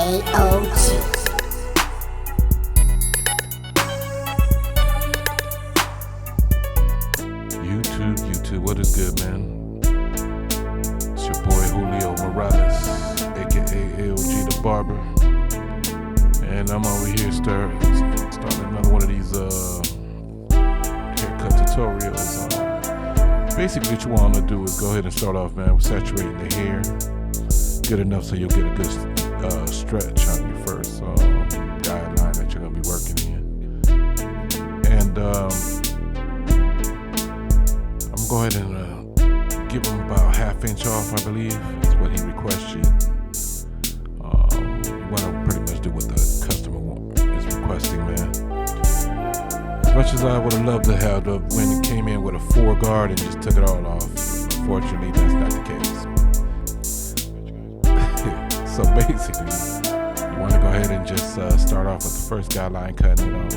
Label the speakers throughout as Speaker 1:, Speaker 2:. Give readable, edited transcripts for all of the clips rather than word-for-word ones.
Speaker 1: A.O.G.
Speaker 2: YouTube, what is good, man? It's your boy Julio Morales, aka A.O.G. the Barber, and I'm over here starting another one of these haircut tutorials. Basically, what you want to do is go ahead and start off, man, with saturating the hair good enough so you'll get a good stretch on your first guideline that you're gonna be working in, and I'm gonna go ahead and give him about ½ inch off, I believe. That's what he requested. You want to pretty much do what the customer is requesting, man. As much as I would have loved to have when it came in with a 4 guard and just took it all off, unfortunately that's not the case. So basically, you want to go ahead and just start off with the first guideline, cutting it off.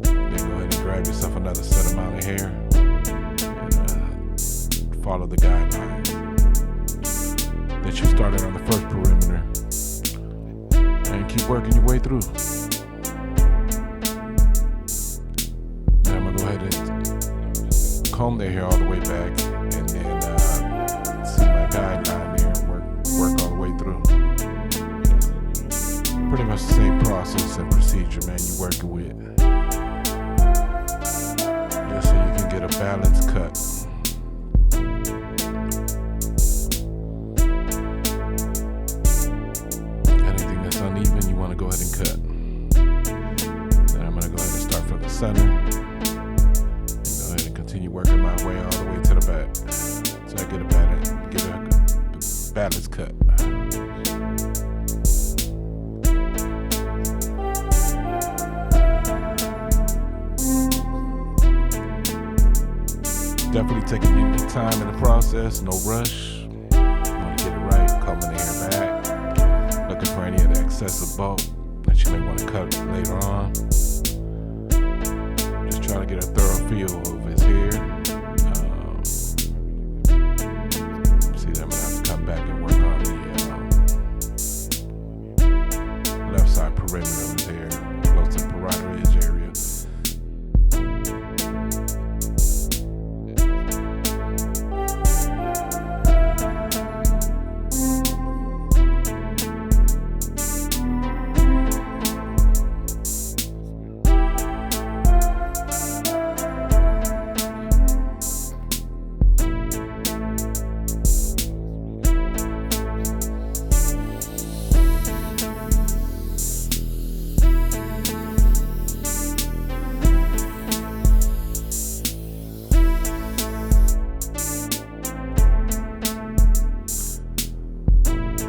Speaker 2: Then go ahead and grab yourself another set amount of hair and follow the guideline that you started on the first perimeter, and keep working your way through. Now I'm gonna go ahead and comb their hair all the way back, and then see my guideline there and work all the way through. Pretty much the same process and procedure, man, you're working with, just so you can get a balanced cut. Anything that's uneven, you want to go ahead and cut. Then I'm going to go ahead and start from the center and go ahead and continue working my way all the way to the back, so I get a balanced cut. Definitely taking your time in the process, no rush. You want to get it right, combing the hair back, looking for any of the excessive bulk that you may want to cut later on. Just trying to get a thorough feel of his hair. See that I'm going to have to come back and work on the left side perimeter of his hair, close to the parietal ridge area.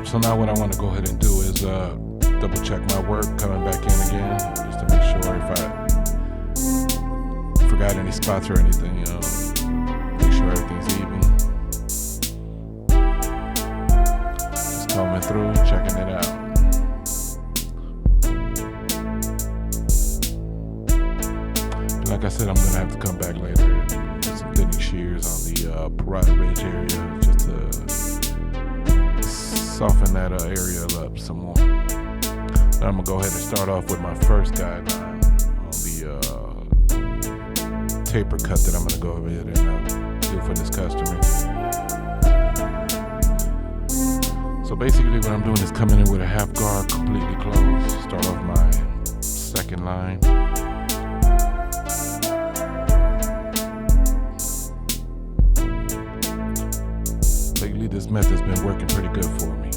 Speaker 2: So now what I want to go ahead and do is double check my work, coming back in again, just to make sure if I forgot any spots or anything, make sure everything's even. Just combing through, checking it out. Like I said, I'm going to have to come back later and put some thinning shears on the parietal ridge area, just to soften that area up some more. Now I'm gonna go ahead and start off with my first guideline on the taper cut that I'm gonna go ahead and do for this customer. So basically what I'm doing is coming in with a half guard completely closed. Start off my second line. Lately this method's been working pretty good for me.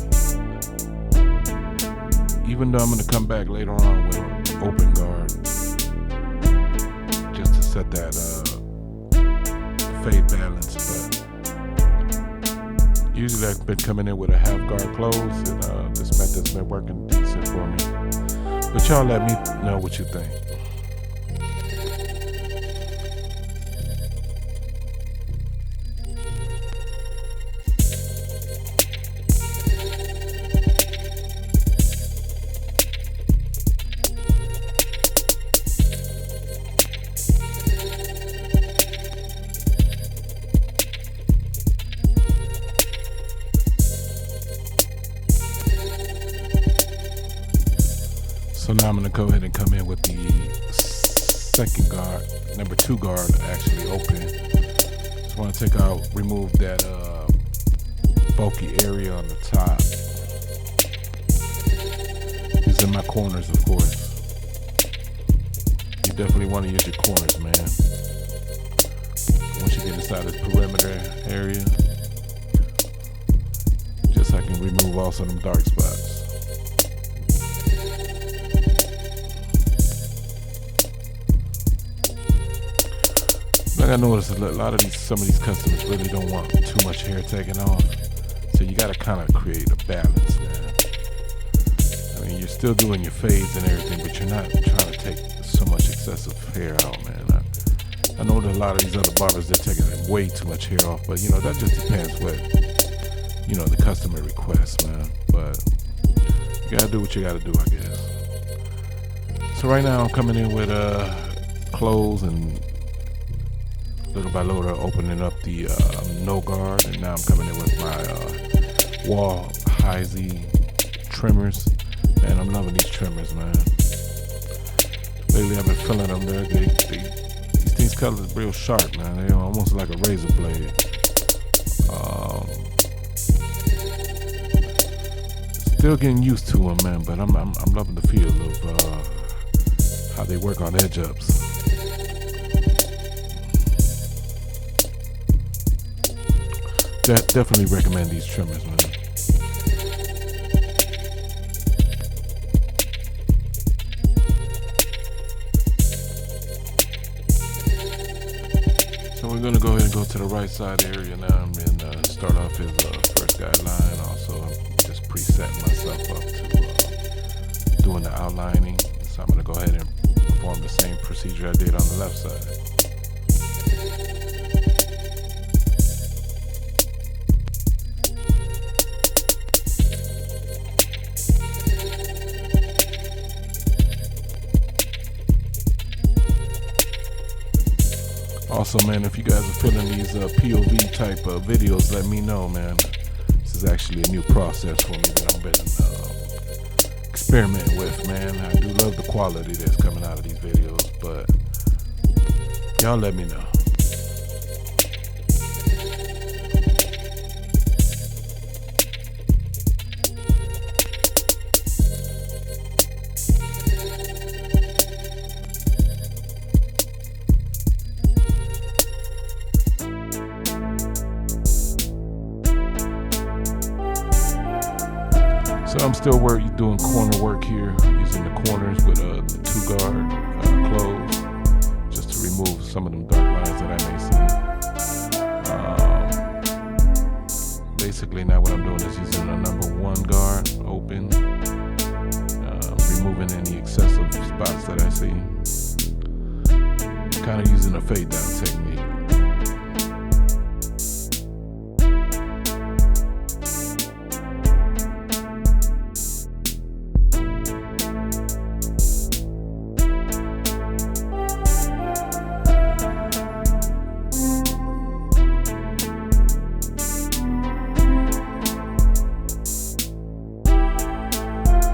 Speaker 2: Even though I'm going to come back later on with an open guard, just to set that fade balance, but usually I've been coming in with a half guard closed, and this method's been working decent for me. But y'all let me know what you think. So now I'm gonna go ahead and come in with the second guard, number 2 guard actually open. Just wanna remove that bulky area on the top. Using my corners, of course. You definitely wanna use your corners, man. Once you get inside this perimeter area, just so I can remove also them dark spots. Like I noticed a lot of some of these customers really don't want too much hair taken off. So you gotta kind of create a balance, man. I mean, you're still doing your fades and everything, but you're not trying to take so much excessive hair out, man. I know that a lot of these other barbers, they're taking way too much hair off, but that just depends what, the customer requests, man. But you gotta do what you gotta do, I guess. So right now I'm coming in with clothes and little by little opening up the no guard, and now I'm coming in with my wall high Z trimmers. Man, I'm loving these trimmers, man. Lately I've been feeling them. These things cut real sharp, man. They're almost like a razor blade. Still getting used to them, man, but I'm loving the feel of how they work on edge ups. Definitely recommend these trimmers, man. So we're gonna go ahead and go to the right side area now and start off his first guideline. Also, I'm just presetting myself up to doing the outlining. So I'm gonna go ahead and perform the same procedure I did on the left side. Also, man, if you guys are feeling these POV type of videos, let me know, man. This is actually a new process for me that I've been experimenting with, man. I do love the quality that's coming out of these videos, but y'all let me know. So I'm still doing corner work here, using the corners with the 2 guard clothes, just to remove some of them dark lines that I may see. Basically now what I'm doing is using the number 1 guard open, removing any excessive spots that I see. Kind of using a fade down technique.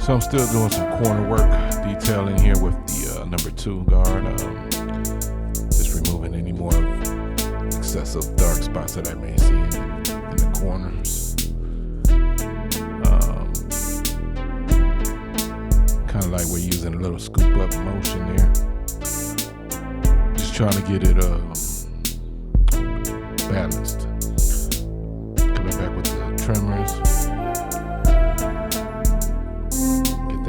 Speaker 2: So I'm still doing some corner work, detailing here with the number 2 guard. Just removing any more excessive dark spots that I may see in the corners. Kind of like we're using a little scoop up motion there. Just trying to get it balanced. Coming back with the trimmers.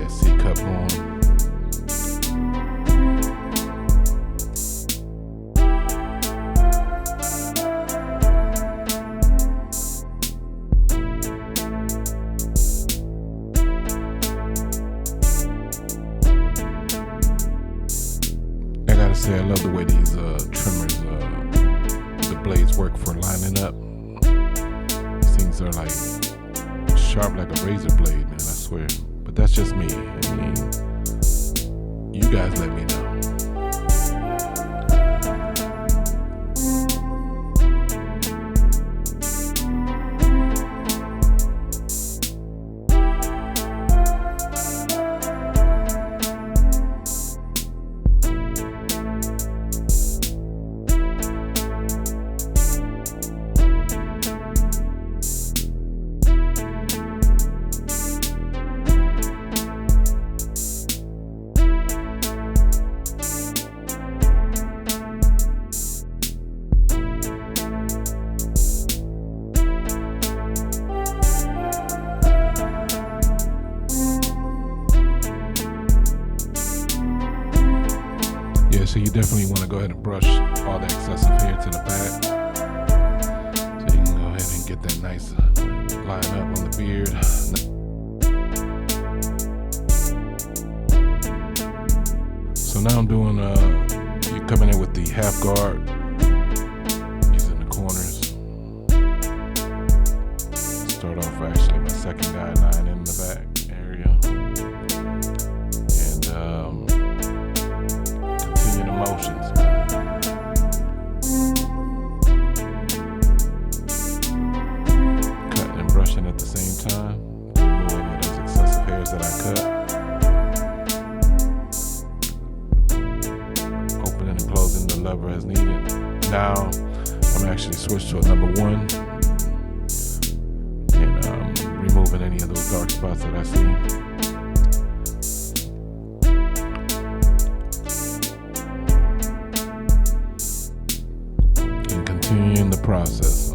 Speaker 2: C-cup on. I gotta say, I love the way these trimmers, the blades work for lining up. These things are like sharp like a razor blade, man, I swear. But that's just me. I mean, you guys let me know. So you definitely want to go ahead and brush all the excessive hair to the back, so you can go ahead and get that nice line up on the beard. So now I'm doing, you're coming in with the half guard, using the corners. Start off actually my second guideline in the back area. And continue the motions. Cutting and brushing at the same time. Removing those excessive hairs that I cut. Opening and closing the lever as needed. Now I'm actually switched to a number 1. And removing any of those dark spots that I see. And continuing the process.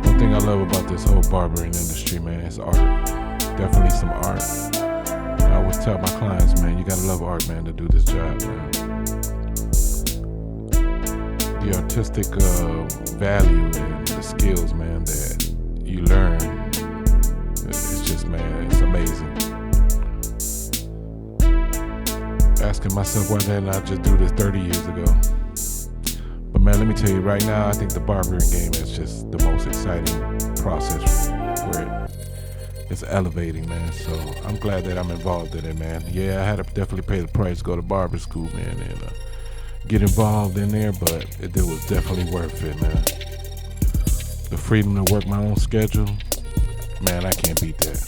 Speaker 2: One thing I love about this whole barbering industry, man, is art. Definitely some art. I always tell my clients, man, you gotta love art, man, to do this job, man. The artistic value and the skills, man, that you learn, it's just, man, it's amazing. Asking myself, why didn't I just do this 30 years ago? But man, let me tell you right now, I think the barbering game is just the most exciting process where it's elevating, man. So I'm glad that I'm involved in it, man. Yeah, I had to definitely pay the price to go to barber school, man, and get involved in there, but it was definitely worth it, man. The freedom to work my own schedule, man, I can't beat that.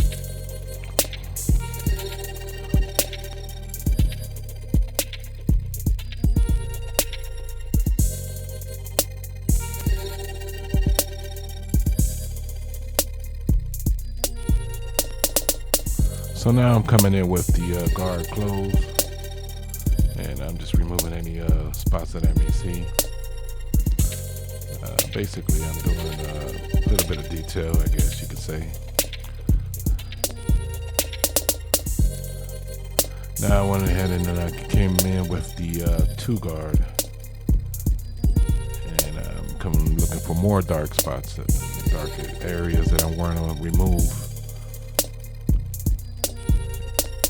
Speaker 2: So now I'm coming in with the guard closed, and I'm just removing any spots that I may see. Basically, I'm doing a little bit of detail, I guess you could say. Now I went ahead and I came in with the 2 guard, and I'm looking for more dark spots, dark areas that I want to remove.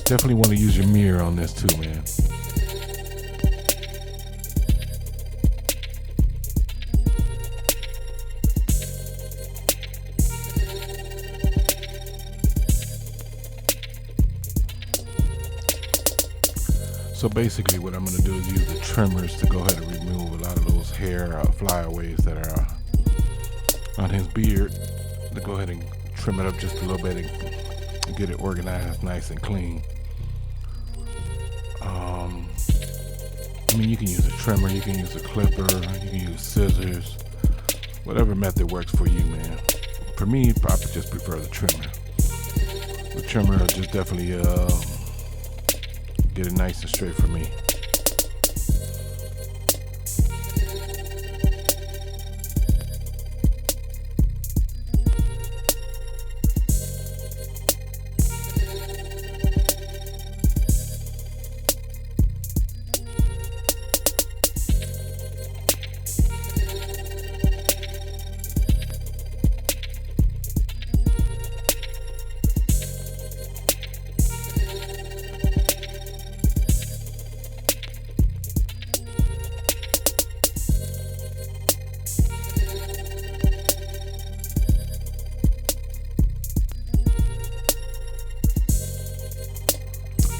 Speaker 2: Definitely want to use your mirror on this too, man. So basically what I'm going to do is use the trimmers to go ahead and remove a lot of those hair flyaways that are on his beard, to go ahead and trim it up just a little bit and get it organized nice and clean. I mean, you can use a trimmer, you can use a clipper, you can use scissors, whatever method works for you, man. For me, I just prefer the trimmer. The trimmer will just definitely get it nice and straight for me.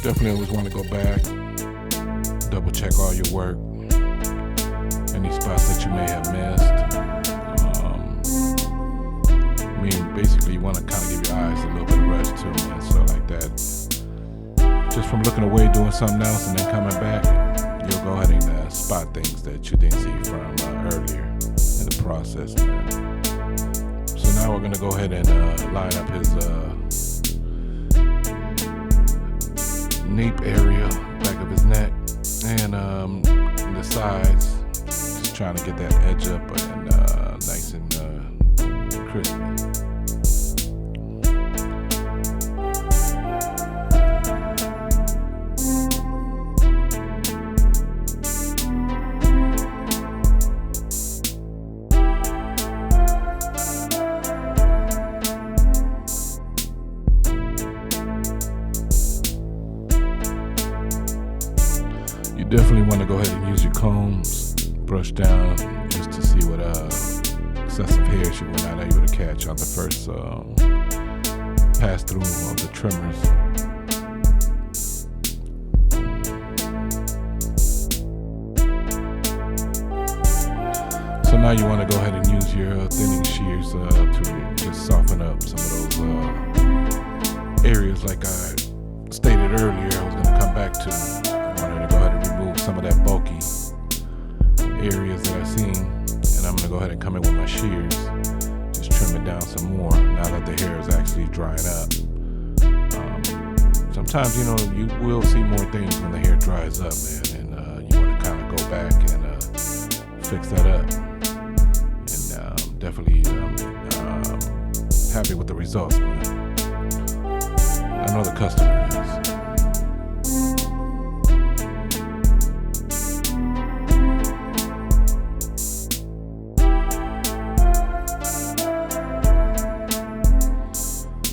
Speaker 2: Definitely always want to go back, double check all your work, any spots that you may have missed. I mean, basically you want to kind of give your eyes a little bit of rest too, man. So like that, just from looking away doing something else and then coming back, you'll go ahead and spot things that you didn't see from earlier in the process, man. So now we're gonna go ahead and line up his nape area, back of his neck, and the sides, just trying to get that edge up and nice and crispy. definitely want to go ahead and use your combs, brush down just to see what excessive hairs you were not able to catch on the first pass through of the trimmers. So now you want to go ahead and use your thinning shears to just soften up some of those areas like I stated earlier I was going to come back to. I wanted to go ahead and remove some of that bulky areas that I've seen, and I'm going to go ahead and come in with my shears, just trim it down some more now that the hair is actually drying up. Sometimes, you know, you will see more things when the hair dries up, man, and you want to kind of go back and fix that up. And definitely happy with the results, man. I know the customer is.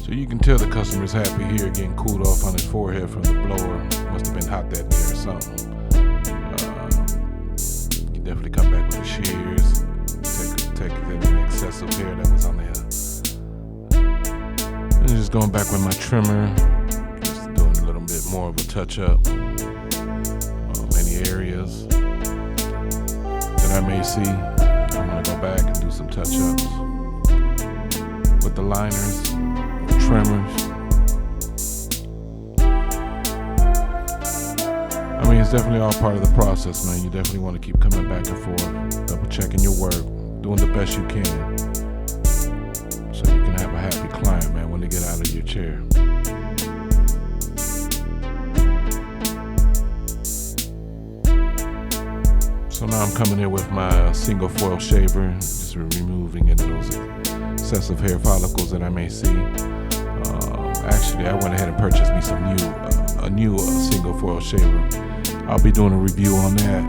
Speaker 2: So you can tell the customer's happy here, getting cooled off on his forehead from the blower. Must have been hot that day or something. You definitely come back with the shears, take any excessive hair that was on there. And just going back with my trimmer, just doing a little bit more of a touch up on any areas that I may see. I'm gonna go back and do some touch ups with the liners, trimmers. I mean, it's definitely all part of the process, man. You definitely want to keep coming back and forth, double checking your work, doing the best you can, so you can have a happy client, man, when they get out of your chair. So now I'm coming in with my single foil shaver, just removing any of those excessive hair follicles that I may see. Actually, I went ahead and purchased me a new single foil shaver. I'll be doing a review on that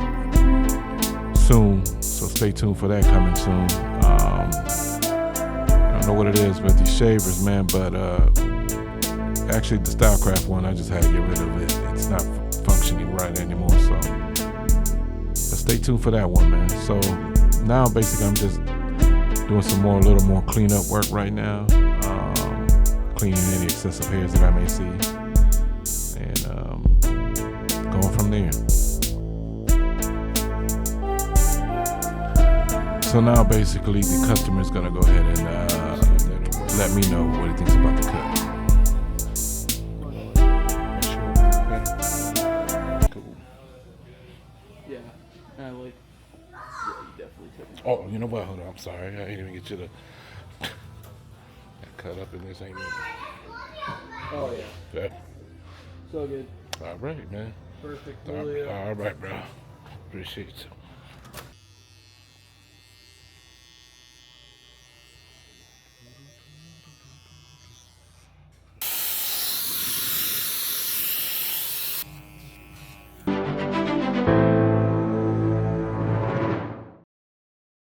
Speaker 2: soon, so stay tuned for that coming soon. I don't know what it is with these shavers, man, but actually the Stylecraft one, I just had to get rid of it. It's not functioning right anymore, so but stay tuned for that one, man. So now basically I'm just doing a little more cleanup work right now, cleaning any excessive hairs that I may see, and going from there. So now basically the customer is gonna go ahead and let me know what he thinks about the cut. Cool.
Speaker 1: Yeah, you definitely took it.
Speaker 2: Oh, you know what? Hold on, I'm sorry. I didn't even get you to cut up in this, ain't it?
Speaker 1: Oh yeah.
Speaker 2: Yeah.
Speaker 1: So good.
Speaker 2: All right, man.
Speaker 1: Perfect.
Speaker 2: All right, bro. Appreciate you.